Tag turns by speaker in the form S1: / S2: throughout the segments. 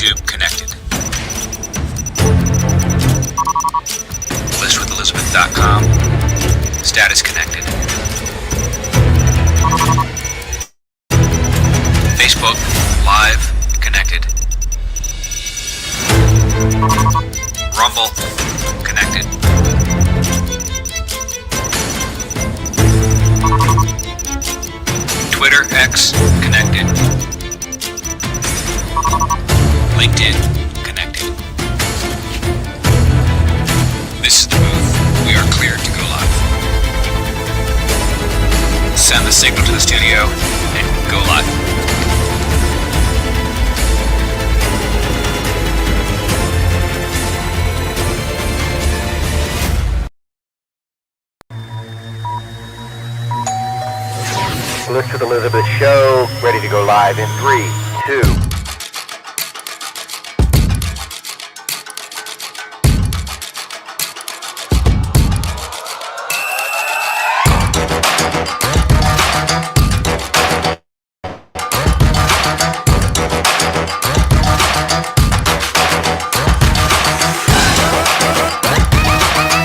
S1: YouTube connected. Listwithelizabeth.com. Status connected. Facebook Live connected. Rumble connected. Twitter X connected. LinkedIn connected. This is the booth. We are cleared to go live. Send the signal to the studio and go live.
S2: List with Elizabeth show, ready to go live in 3, 2.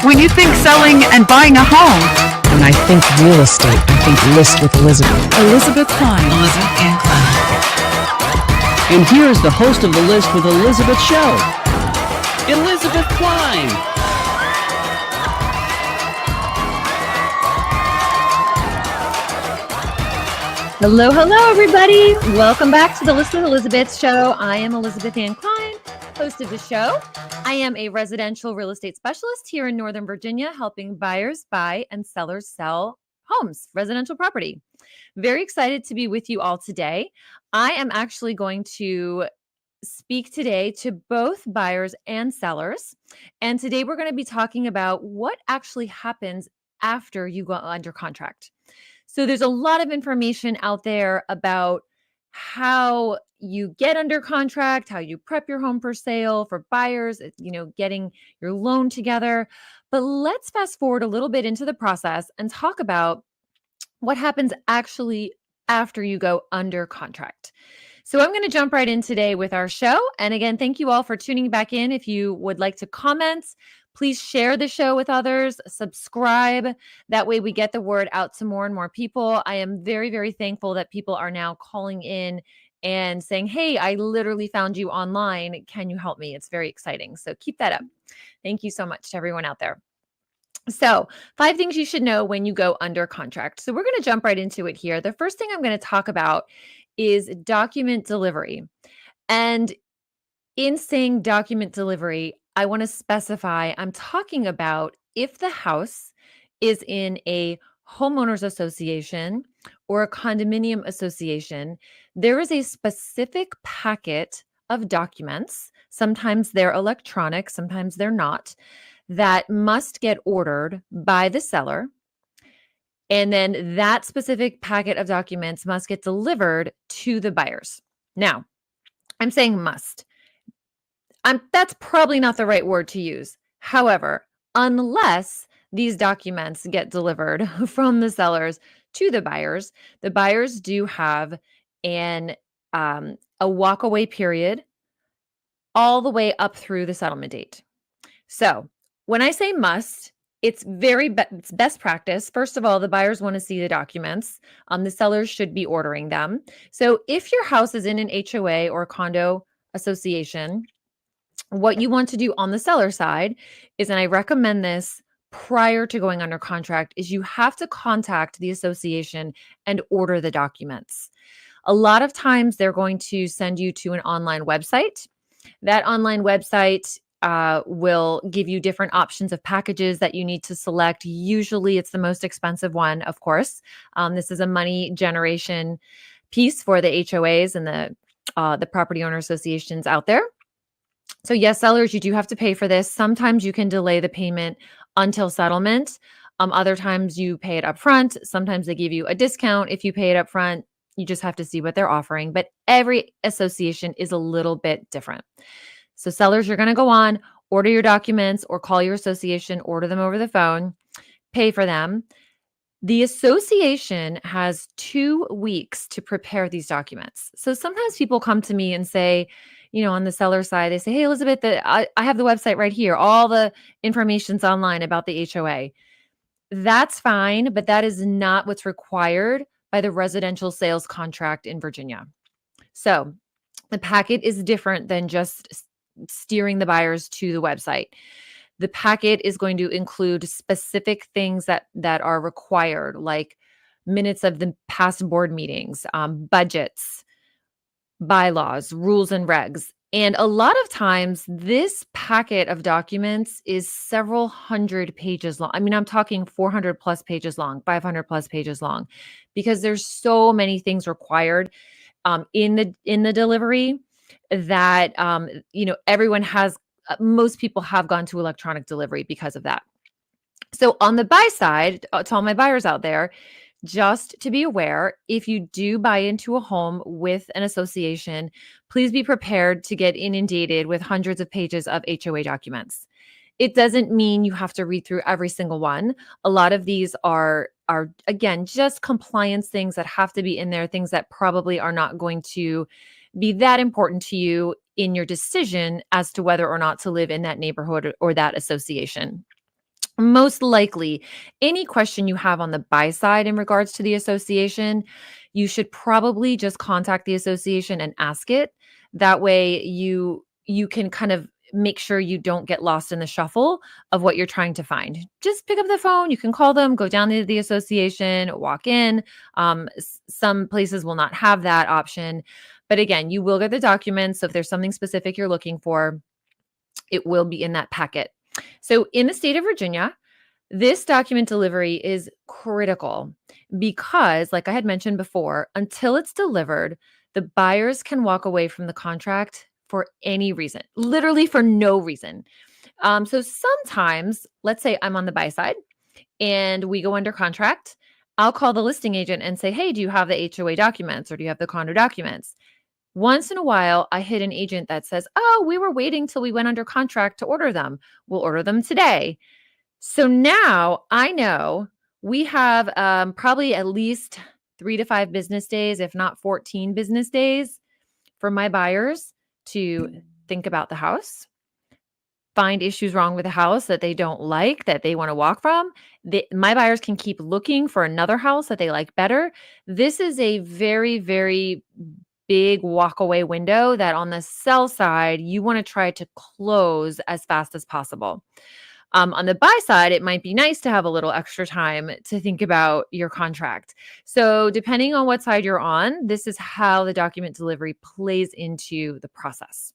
S3: When you think selling and buying a home,
S4: when I think real estate, I think List with Elizabeth.
S3: Elizabeth Kline.
S4: Elizabeth Ann Kline.
S5: And here is the host of the List with Elizabeth show, Elizabeth Kline.
S6: Hello, everybody. Welcome back to the List with Elizabeth show. I am Elizabeth Ann Kline, host of the show. I am a residential real estate specialist here in Northern Virginia, helping buyers buy and sellers sell homes, residential property. Very excited to be with you all today. I am actually going to speak today to both buyers and sellers. And today we're going to be talking about what actually happens after you go under contract. So there's a lot of information out there about how you get under contract, how you prep your home for sale for buyers, getting your loan together. But let's fast forward a little bit into the process and talk about what happens actually after you go under contract. So I'm going to jump right in today with our show. And again, thank you all for tuning back in. If you would like to comment, please share the show with others, subscribe. That way we get the word out to more and more people. I am very, very thankful that people are now calling in and saying, hey, I literally found you online. Can you help me? It's very exciting. So keep that up. Thank you so much to everyone out there. So 5 things you should know when you go under contract. So we're going to jump right into it here. The first thing I'm going to talk about is document delivery. And in saying document delivery, I want to specify I'm talking about if the house is in a homeowners association or a condominium association, there is a specific packet of documents. Sometimes they're electronic, sometimes they're not, that must get ordered by the seller. And then that specific packet of documents must get delivered to the buyers. Now, I'm saying must. That's probably not the right word to use. However, unless these documents get delivered from the sellers to the buyers do have a walkaway period all the way up through the settlement date. So when I say must, it's it's best practice. First of all, the buyers want to see the documents. The sellers should be ordering them. So if your house is in an HOA or condo association, what you want to do on the seller side is, and I recommend this prior to going under contract, is you have to contact the association and order the documents. A lot of times they're going to send you to an online website. That online website will give you different options of packages that you need to select. Usually it's the most expensive one, of course. This is a money generation piece for the HOAs and the property owner associations out there. So yes, sellers, you do have to pay for this. Sometimes you can delay the payment until settlement. Other times you pay it up front. Sometimes they give you a discount if you pay it up front. You just have to see what they're offering. But every association is a little bit different. So sellers, you're going to go on, order your documents or call your association, order them over the phone, pay for them. The association has 2 weeks to prepare these documents. So sometimes people come to me and say, on the seller side, they say, hey, Elizabeth, I have the website right here. All the information's online about the HOA. That's fine, but that is not what's required by the residential sales contract in Virginia. So the packet is different than just steering the buyers to the website. The packet is going to include specific things that are required, like minutes of the past board meetings, budgets, bylaws, rules, and regs. And a lot of times, this packet of documents is several hundred pages long. I mean, I'm talking 400 plus pages long, 500 plus pages long, because there's so many things required in the delivery that everyone has. Most people have gone to electronic delivery because of that. So on the buy side, to all my buyers out there, just to be aware, if you do buy into a home with an association, please be prepared to get inundated with hundreds of pages of HOA documents. It doesn't mean you have to read through every single one. A lot of these are again, just compliance things that have to be in there, things that probably are not going to be that important to you in your decision as to whether or not to live in that neighborhood or that association. Most likely, any question you have on the buy side in regards to the association, you should probably just contact the association and ask it. That way you can kind of make sure you don't get lost in the shuffle of what you're trying to find. Just pick up the phone. You can call them, go down to the association, walk in. Some places will not have that option. But again, you will get the documents. So if there's something specific you're looking for, it will be in that packet. So in the state of Virginia, this document delivery is critical because, like I had mentioned before, until it's delivered, the buyers can walk away from the contract for any reason, literally for no reason. So sometimes, let's say I'm on the buy side and we go under contract, I'll call the listing agent and say, hey, do you have the HOA documents or do you have the condo documents? Once in a while, I hit an agent that says, oh, we were waiting till we went under contract to order them. We'll order them today. So now I know we have probably at least 3 to 5 business days, if not 14 business days for my buyers to think about the house, find issues wrong with the house that they don't like, that they want to walk from. My buyers can keep looking for another house that they like better. This is a very, very big walk-away window that on the sell side, you want to try to close as fast as possible. On the buy side, it might be nice to have a little extra time to think about your contract. So depending on what side you're on, this is how the document delivery plays into the process.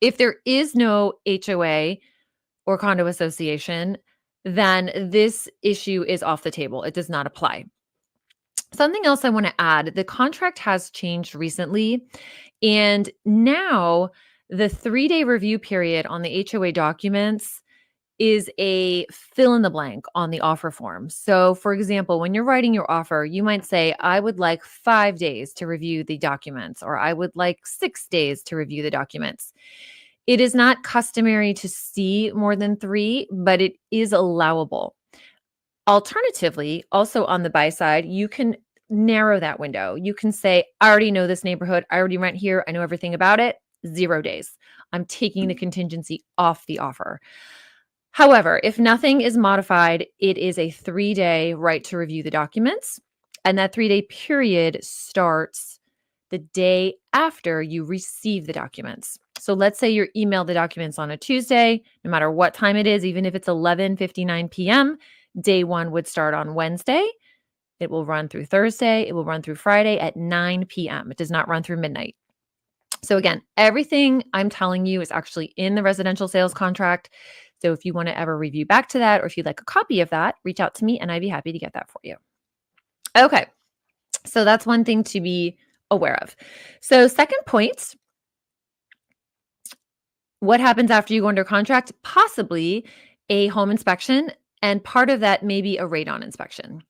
S6: If there is no HOA or condo association, then this issue is off the table. It does not apply. Something else I want to add, the contract has changed recently, and now the 3-day review period on the HOA documents is a fill in the blank on the offer form. So for example, when you're writing your offer, you might say, I would like 5 days to review the documents, or I would like 6 days to review the documents. It is not customary to see more than 3, but it is allowable. Alternatively, also on the buy side, you can narrow that window. You can say, I already know this neighborhood. I already rent here. I know everything about it. 0 days. I'm taking the contingency off the offer. However, if nothing is modified, it is a 3-day right to review the documents. And that 3-day period starts the day after you receive the documents. So let's say you're emailed the documents on a Tuesday, no matter what time it is, even if it's 11:59 p.m., day 1 would start on Wednesday. It will run through Thursday. It will run through Friday at 9 p.m. It does not run through midnight. So again, everything I'm telling you is actually in the residential sales contract. So if you want to ever review back to that, or if you'd like a copy of that, reach out to me and I'd be happy to get that for you. Okay. So that's one thing to be aware of. So second point, what happens after you go under contract? Possibly a home inspection, and part of that may be a radon inspection.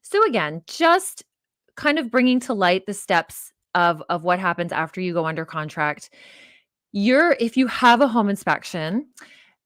S6: So again, just kind of bringing to light the steps of what happens after you go under contract. If you have a home inspection,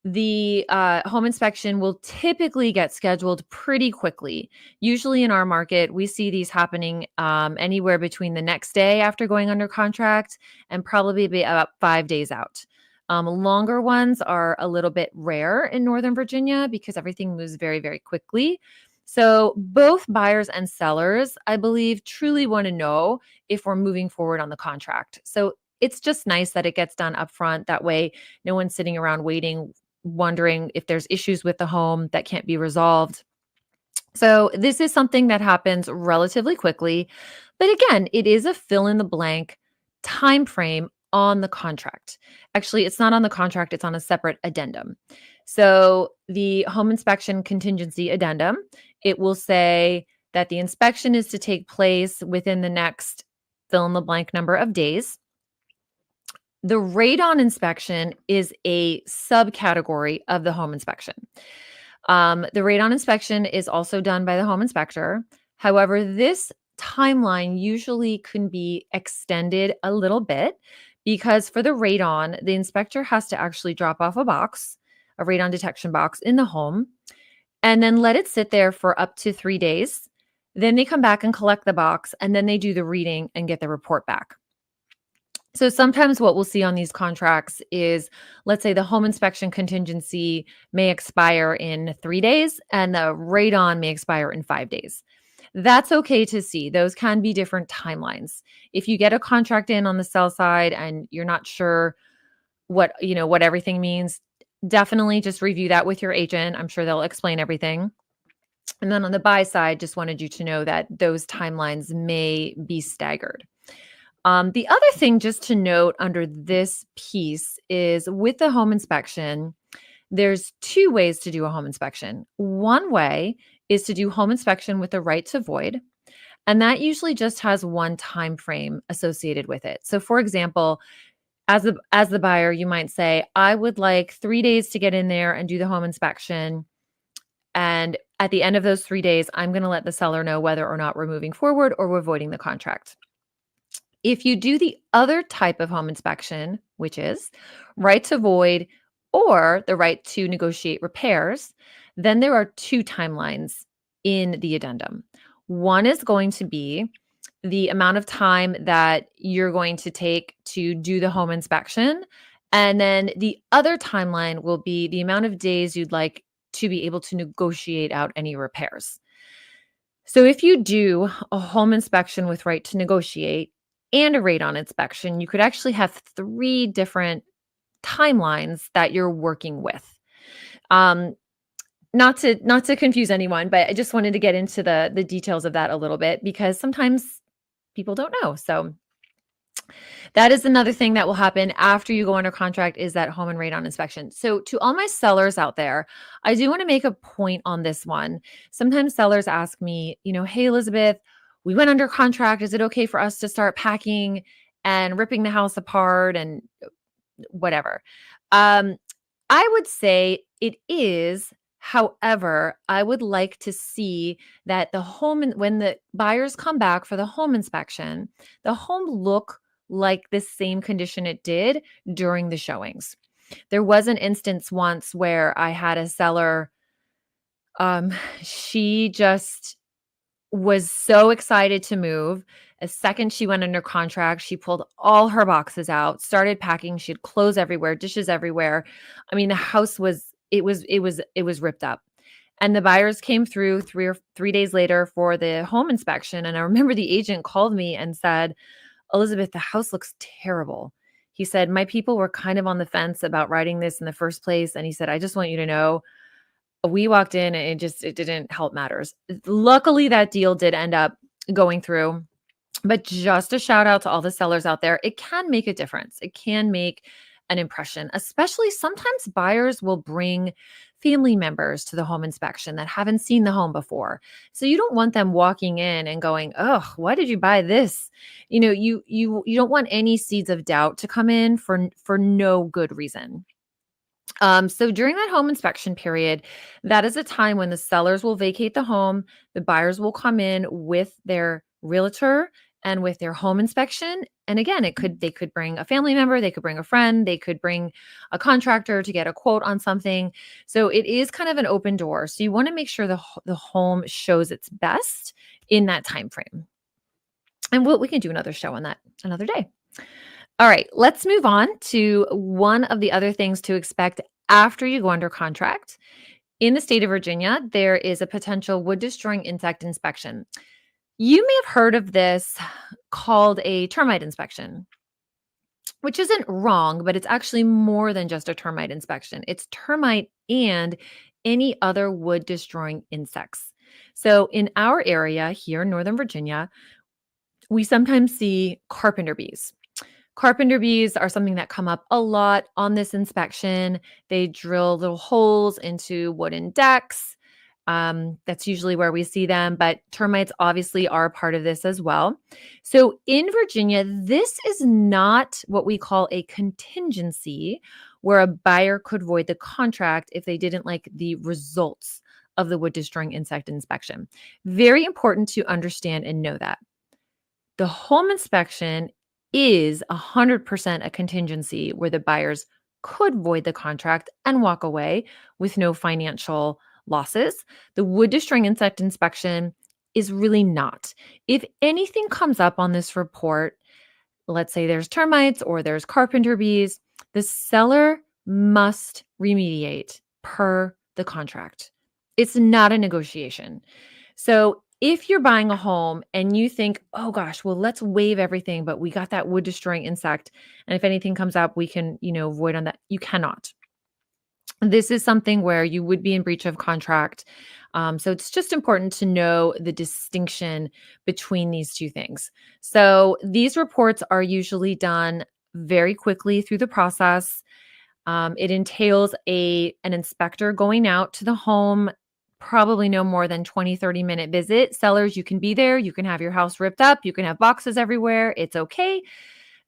S6: the home inspection will typically get scheduled pretty quickly. Usually in our market, we see these happening anywhere between the next day after going under contract and probably be about 5 days out. Longer ones are a little bit rare in Northern Virginia because everything moves very, very quickly. So both buyers and sellers, I believe, truly want to know if we're moving forward on the contract. So it's just nice that it gets done upfront. That way, no one's sitting around waiting, wondering if there's issues with the home that can't be resolved. So this is something that happens relatively quickly. But again, it is a fill in the blank time frame on the contract. Actually, it's not on the contract, it's on a separate addendum. So the home inspection contingency addendum, it will say that the inspection is to take place within the next fill in the blank number of days. The radon inspection is a subcategory of the home inspection. The radon inspection is also done by the home inspector. However, this timeline usually can be extended a little bit because for the radon, the inspector has to actually drop off a box, a radon detection box in the home, and then let it sit there for up to 3 days. Then they come back and collect the box, and then they do the reading and get the report back. So sometimes what we'll see on these contracts is, let's say the home inspection contingency may expire in 3 days and the radon may expire in 5 days. That's okay to see. Those can be different timelines. If you get a contract in on the sell side and you're not sure what everything means, definitely just review that with your agent. I'm sure they'll explain everything. And then on the buy side, just wanted you to know that those timelines may be staggered. The other thing just to note under this piece is with the home inspection, there's 2 ways to do a home inspection. One way is to do home inspection with the right to void, and that usually just has one time frame associated with it. So for example, as the buyer, you might say, I would like 3 days to get in there and do the home inspection. And at the end of those 3 days, I'm going to let the seller know whether or not we're moving forward or we're voiding the contract. If you do the other type of home inspection, which is right to void or the right to negotiate repairs, then there are 2 timelines in the addendum. One is going to be the amount of time that you're going to take to do the home inspection. And then the other timeline will be the amount of days you'd like to be able to negotiate out any repairs. So if you do a home inspection with right to negotiate and a radon inspection, you could actually have 3 different timelines that you're working with. Not to confuse anyone, but I just wanted to get into the details of that a little bit because sometimes people don't know. So that is another thing that will happen after you go under contract is that home and radon inspection. So to all my sellers out there, I do want to make a point on this one. Sometimes sellers ask me, hey, Elizabeth, we went under contract. Is it okay for us to start packing and ripping the house apart and whatever? I would say it is. However, I would like to see that when the buyers come back for the home inspection, the home look like the same condition it did during the showings. There was an instance once where I had a seller, she just was so excited to move. The second she went under contract, she pulled all her boxes out, started packing. She had clothes everywhere, dishes everywhere. I mean, the house was ripped up. And the buyers came through 3 days later for the home inspection. And I remember the agent called me and said, Elizabeth, the house looks terrible. He said, my people were kind of on the fence about writing this in the first place. And he said, I just want you to know, we walked in and it didn't help matters. Luckily, that deal did end up going through. But just a shout out to all the sellers out there. It can make a difference. It can make an impression, especially sometimes buyers will bring family members to the home inspection that haven't seen the home before. So you don't want them walking in and going, oh, why did you buy this? You don't want any seeds of doubt to come in for no good reason. So during that home inspection period, that is a time when the sellers will vacate the home, the buyers will come in with their realtor and with their home inspection. And again, they could bring a family member, they could bring a friend, they could bring a contractor to get a quote on something. So it is kind of an open door. So you want to make sure the home shows its best in that time frame. And we can do another show on that another day. All right, let's move on to one of the other things to expect after you go under contract. In the state of Virginia, there is a potential wood destroying insect inspection. You may have heard of this called a termite inspection, which isn't wrong, but it's actually more than just a termite inspection. It's termite and any other wood destroying insects. So in our area here in Northern Virginia, we sometimes see carpenter bees. Carpenter bees are something that come up a lot on this inspection. They drill little holes into wooden decks. That's usually where we see them, but termites obviously are a part of this as well. So in Virginia, this is not what we call a contingency where a buyer could void the contract if they didn't like the results of the wood destroying insect inspection. Very important to understand and know that. The home inspection is 100% a contingency where the buyers could void the contract and walk away with no financial losses. The wood destroying insect inspection is really not. If anything comes up on this report, let's say there's termites or there's carpenter bees, the seller must remediate per the contract. It's not a negotiation. So if you're buying a home and you think, oh gosh, well, let's waive everything, but we got that wood destroying insect, and if anything comes up, we can, void on that. You cannot. This is something where you would be in breach of contract. So it's just important to know the distinction between these two things. So these reports are usually done very quickly through the process. It entails an inspector going out to the home, probably no more than 20, 30-minute visit. Sellers, you can be there. You can have your house ripped up. You can have boxes everywhere. It's okay.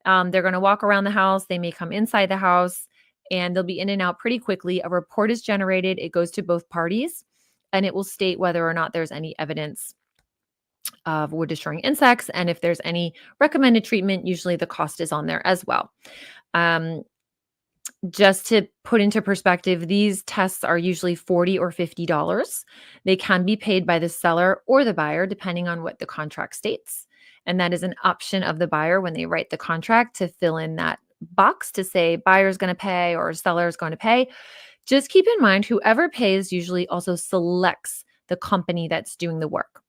S6: They're going to walk around the house. They may come inside the house, and they'll be in and out pretty quickly. A report is generated. It goes to both parties, and it will state whether or not there's any evidence of wood destroying insects. And if there's any recommended treatment, usually the cost is on there as well. Just to put into perspective, these tests are usually $40 or $50. They can be paid by the seller or the buyer, depending on what the contract states. And that is an option of the buyer when they write the contract to fill in that box to say buyer's going to pay or seller is going to pay. Just keep in mind, whoever pays usually also selects the company that's doing the work.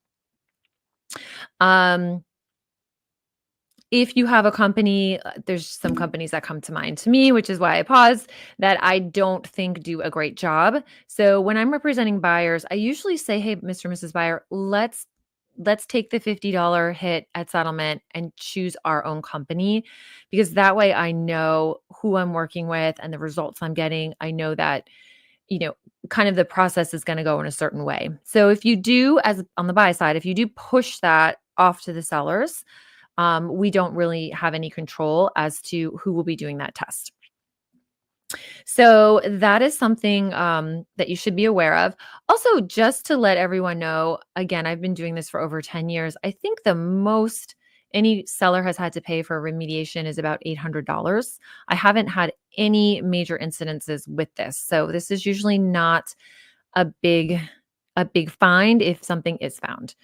S6: If you have a company, there's some companies that come to mind to me, which is why I pause, that I don't think do a great job. So when I'm representing buyers, I usually say, hey, Mr. and Mrs. Buyer, let's take the $50 hit at settlement and choose our own company, because that way I know who I'm working with and the results I'm getting. I know that, kind of the process is going to go in a certain way. So if you do, as on the buy side, if you do push that off to the sellers, we don't really have any control as to who will be doing that test. So that is something that you should be aware of. Also, just to let everyone know, again, I've been doing this for over 10 years. I think the most any seller has had to pay for remediation is about $800. I haven't had any major incidences with this. So this is usually not a big find if something is found.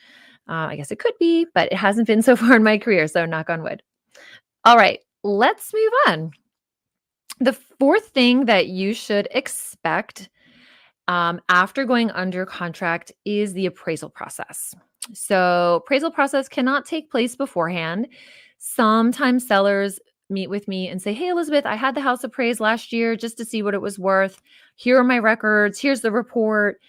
S6: I guess it could be, but it hasn't been so far in my career, so knock on wood. All right, let's move on. The fourth thing that you should expect after going under contract is the appraisal process. So appraisal process cannot take place beforehand. Sometimes sellers meet with me and say, hey, Elizabeth, I had the house appraised last year just to see what it was worth. Here are my records. Here's the report.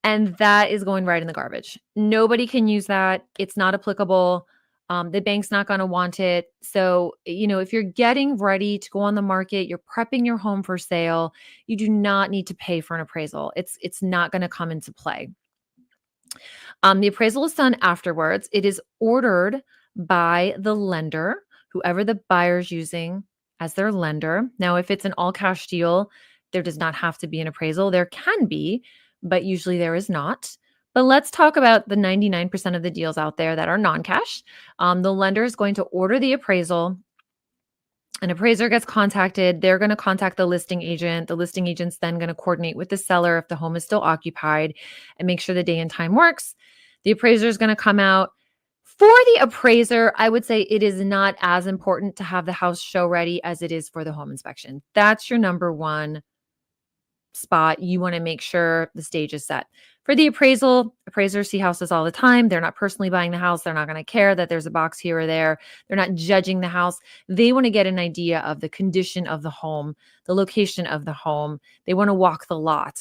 S6: And that is going right in the garbage. Nobody can use that. It's not applicable. The bank's not going to want it. So, if you're getting ready to go on the market, you're prepping your home for sale, you do not need to pay for an appraisal. It's not going to come into play. The appraisal is done afterwards. It is ordered by the lender, whoever the buyer's using as their lender. Now, if it's an all cash deal, there does not have to be an appraisal. There can be, but usually there is not. But let's talk about the 99% of the deals out there that are non-cash. The lender is going to order the appraisal. An appraiser gets contacted. They're going to contact the listing agent. The listing agent's then going to coordinate with the seller if the home is still occupied and make sure the day and time works. The appraiser is going to come out. For the appraiser, I would say it is not as important to have the house show ready as it is for the home inspection. That's your number one spot. You want to make sure the stage is set. For the appraisal, appraisers see houses all the time. They're not personally buying the house. They're not going to care that there's a box here or there. They're not judging the house. They want to get an idea of the condition of the home, the location of the home. They want to walk the lot.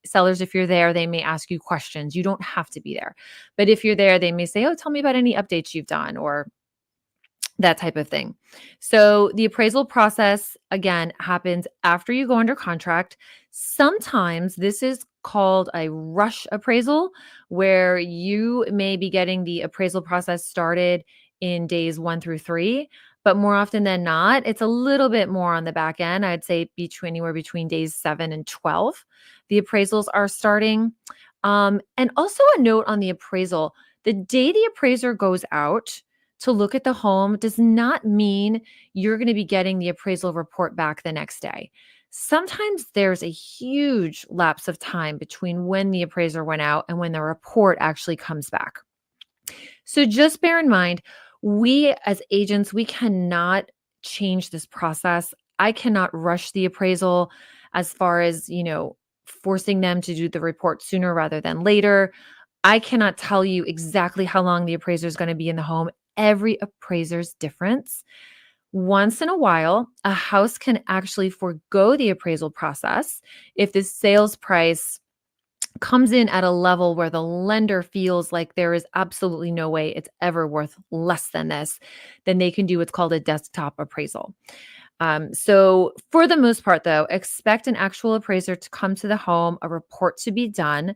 S6: Sellers, if you're there, they may ask you questions. You don't have to be there. But if you're there, they may say, oh, tell me about any updates you've done, or that type of thing. So the appraisal process, again, happens after you go under contract. Sometimes this is called a rush appraisal, where you may be getting the appraisal process started in days 1 through 3, but more often than not, it's a little bit more on the back end. I'd say anywhere between days 7 and 12. The appraisals are starting. And also a note on the appraisal, the day the appraiser goes out to look at the home does not mean you're going to be getting the appraisal report back the next day. Sometimes there's a huge lapse of time between when the appraiser went out and when the report actually comes back. So just bear in mind, we as agents, we cannot change this process. I cannot rush the appraisal as far as, forcing them to do the report sooner rather than later. I cannot tell you exactly how long the appraiser is going to be in the home. Every appraiser's different. Once in a while, a house can actually forego the appraisal process if the sales price comes in at a level where the lender feels like there is absolutely no way it's ever worth less than this. Then they can do what's called a desktop appraisal. So for the most part, though, expect an actual appraiser to come to the home, a report to be done.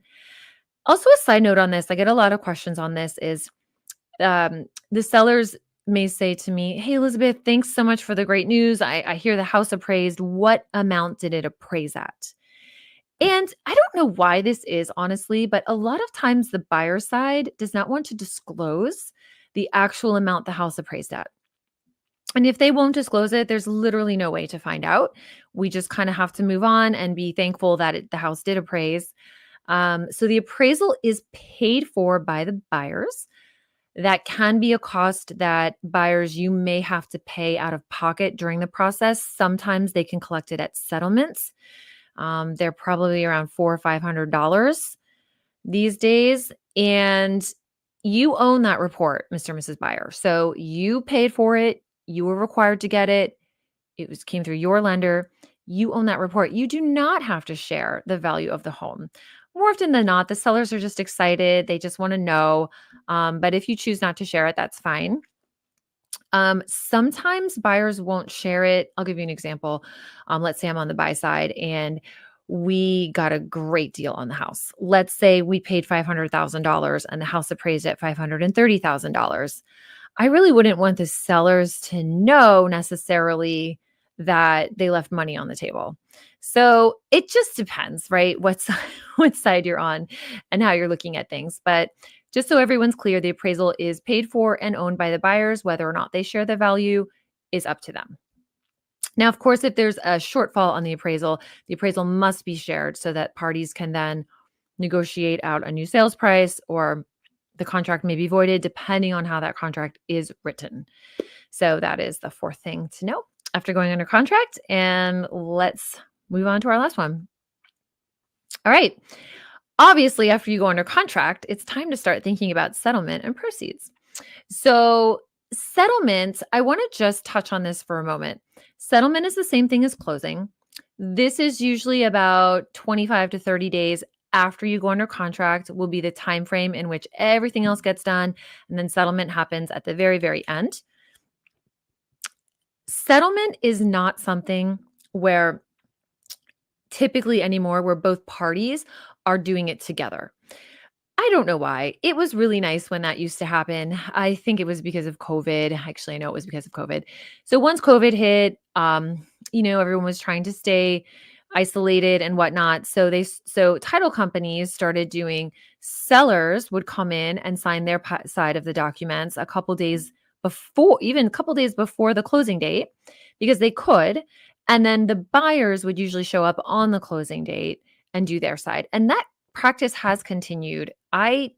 S6: Also, a side note on this, I get a lot of questions on this, is the sellers may say to me, hey, Elizabeth, thanks so much for the great news. I hear the house appraised. What amount did it appraise at? And I don't know why this is, honestly, but a lot of times the buyer side does not want to disclose the actual amount the house appraised at. And if they won't disclose it, there's literally no way to find out. We just kind of have to move on and be thankful that the house did appraise. So the appraisal is paid for by the buyers. That can be a cost that buyers, you may have to pay out of pocket during the process. Sometimes they can collect it at settlements. They're probably around $400 or $500 these days. And you own that report, Mr. and Mrs. Buyer. So you paid for it. You were required to get it. It came through your lender. You own that report. You do not have to share the value of the home. More often than not, the sellers are just excited. They just want to know. But if you choose not to share it, that's fine. Sometimes buyers won't share it. I'll give you an example. Let's say I'm on the buy side and we got a great deal on the house. Let's say we paid $500,000 and the house appraised at $530,000. I really wouldn't want the sellers to know necessarily that they left money on the table. So it just depends, right? What side you're on and how you're looking at things. But just so everyone's clear, the appraisal is paid for and owned by the buyers. Whether or not they share the value is up to them. Now, of course, if there's a shortfall on the appraisal must be shared so that parties can then negotiate out a new sales price, or the contract may be voided depending on how that contract is written. So that is the fourth thing to know after going under contract. And let's move on to our last one. All right. Obviously, after you go under contract, it's time to start thinking about settlement and proceeds. So settlement, I want to just touch on this for a moment. Settlement is the same thing as closing. This is usually about 25 to 30 days after you go under contract will be the time frame in which everything else gets done, and then settlement happens at the very, very end. Settlement is not something where typically anymore where both parties are doing it together. I don't know why. It was really nice when that used to happen. I think it was because of COVID. Actually, I know it was because of COVID. So once COVID hit, everyone was trying to stay isolated and whatnot. So title companies started doing, sellers would come in and sign their side of the documents a couple days before, even a couple days before the closing date, because they could. And then the buyers would usually show up on the closing date and do their side. And that practice has continued. I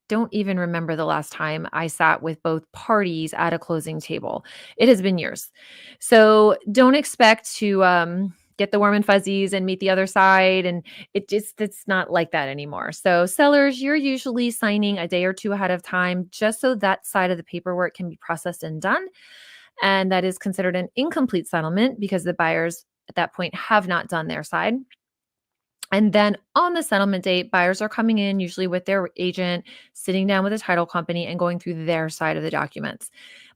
S6: don't even remember the last time I sat with both parties at a closing table. It has been years. So don't expect to get the warm and fuzzies and meet the other side. And it's not like that anymore. So sellers, you're usually signing a day or two ahead of time, just so that side of the paperwork can be processed and done. And that is considered an incomplete settlement because the buyers at that point have not done their side. And then on the settlement date, buyers are coming in usually with their agent, sitting down with a title company and going through their side of the documents.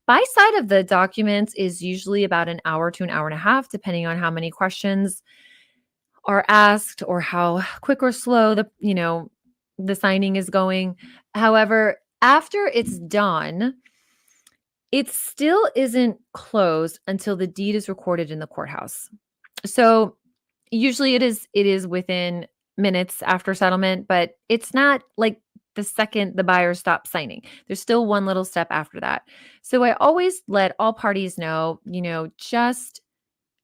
S6: Buy side of the documents is usually about an hour to an hour and a half, depending on how many questions are asked or how quick or slow the signing is going. However, after it's done, it still isn't closed until the deed is recorded in the courthouse. So usually it is within minutes after settlement, but it's not like the second the buyer stops signing. There's still one little step after that. So I always let all parties know, just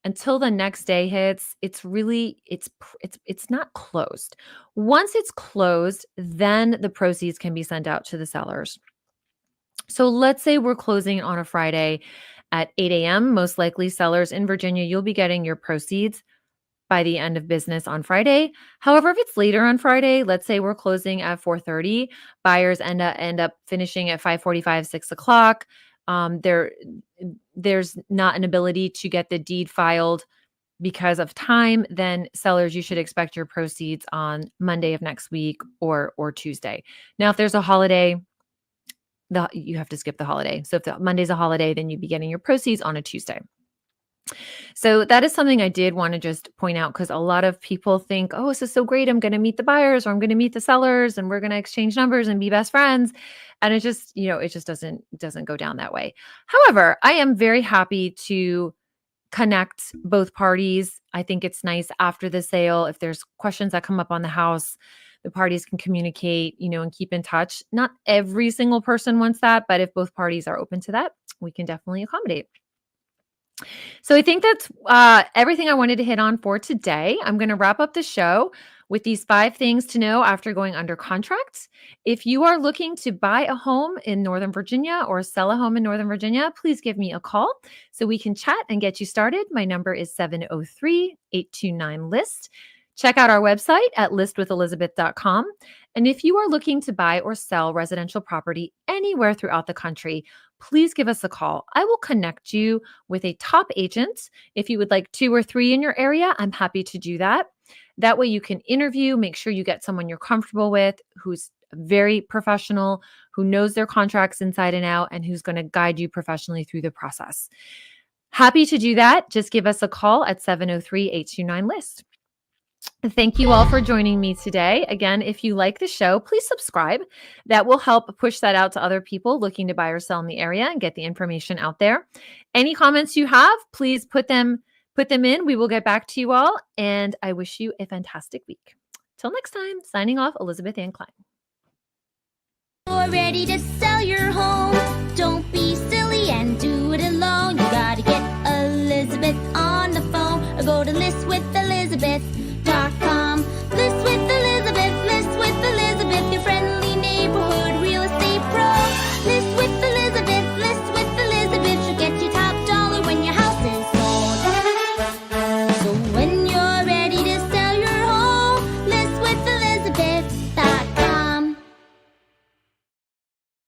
S6: until the next day hits, it's not closed. Once it's closed, then the proceeds can be sent out to the sellers. So let's say we're closing on a Friday at 8 a.m. Most likely sellers in Virginia, you'll be getting your proceeds by the end of business on Friday. However, if it's later on Friday, let's say we're closing at 4:30, buyers end up finishing at 5:45, 6 o'clock. There's not an ability to get the deed filed because of time, then sellers, you should expect your proceeds on Monday of next week or Tuesday. Now, if there's a holiday, you have to skip the holiday. So if Monday's a holiday, then you'd be getting your proceeds on a Tuesday. So that is something I did want to just point out, because a lot of people think, oh, this is so great. I'm going to meet the buyers, or I'm going to meet the sellers, and we're going to exchange numbers and be best friends. And it just, it just doesn't go down that way. However, I am very happy to connect both parties. I think it's nice after the sale, if there's questions that come up on the house, the parties can communicate, and keep in touch. Not every single person wants that, but if both parties are open to that, we can definitely accommodate. So I think that's everything I wanted to hit on for today. I'm going to wrap up the show with these 5 things to know after going under contract. If you are looking to buy a home in Northern Virginia or sell a home in Northern Virginia, please give me a call so we can chat and get you started. My number is 703-829-LIST. Check out our website at listwithelizabeth.com. And if you are looking to buy or sell residential property anywhere throughout the country, please give us a call. I will connect you with a top agent. If you would like 2 or 3 in your area, I'm happy to do that. That way you can interview, make sure you get someone you're comfortable with, who's very professional, who knows their contracts inside and out, and who's going to guide you professionally through the process. Happy to do that. Just give us a call at 703-829-LIST. Thank you all for joining me today. Again, if you like the show, please subscribe. That will help push that out to other people looking to buy or sell in the area and get the information out there. Any comments you have, please put them in. We will get back to you all. And I wish you a fantastic week. Till next time, signing off, Elizabeth Ann Kline.
S7: You're ready to sell your home. Don't be silly and do it alone. You gotta get Elizabeth on the phone or go to listwithelizabeth.com.